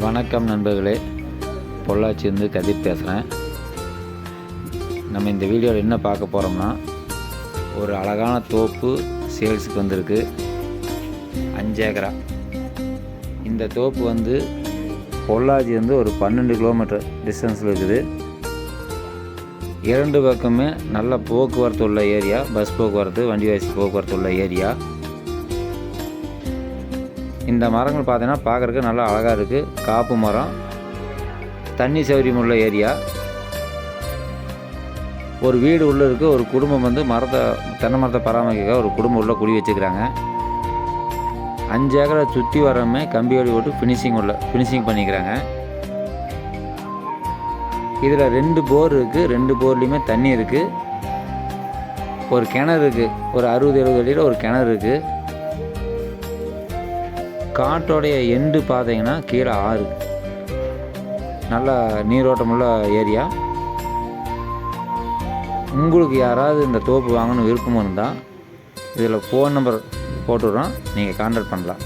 வணக்கம் நண்பர்களே, பொள்ளாச்சியிலேருந்து கதிர் பேசுகிறேன். நம்ம இந்த வீடியோவில் என்ன பார்க்க போகிறோம்னா, ஒரு அழகான தோப்பு சேல்ஸுக்கு வந்திருக்கு. 5 ஏக்கரா. இந்த தோப்பு வந்து பொள்ளாச்சியிலேருந்து ஒரு 12 கிலோமீட்டர் டிஸ்டன்ஸில் இருக்குது. 2 பக்கமே நல்ல போக்குவரத்து உள்ள ஏரியா, பஸ் போக்குவரத்து, வண்டி வசதி போக்குவரத்து உள்ள ஏரியா. இந்த மரங்கள் பார்த்தீங்கன்னா பார்க்குறதுக்கு நல்லா அழகாக இருக்குது. காப்பு மரம், தண்ணி சௌகரியம் உள்ள ஏரியா. ஒரு வீடு உள்ளே இருக்குது. ஒரு குடும்பம் வந்து தென்னை மரத்தை பராமரிக்க ஒரு குடும்பம் உள்ளே குடி வச்சுக்கிறாங்க. 5 ஏக்கரை சுற்றி வரமே கம்பி வேலி போட்டு ஃபினிஷிங் பண்ணிக்கிறாங்க. இதில் 2 போர் இருக்குது. 2 போர்லேயுமே தண்ணி இருக்குது. ஒரு கிணறு இருக்குது. ஒரு 60-70 அடியில் ஒரு கிணறு இருக்குது. காட்டோடைய எண்டு பார்த்தீங்கன்னா கீழே ஆறு. நல்ல நீரோட்டமுள்ள ஏரியா. உங்களுக்கு யாராவது இந்த தோப்பு வாங்கணும் விருப்பம் இருந்தால் இதில் ஃபோன் நம்பர் போட்டுடுறோம், நீங்கள் கான்டாக்ட் பண்ணலாம்.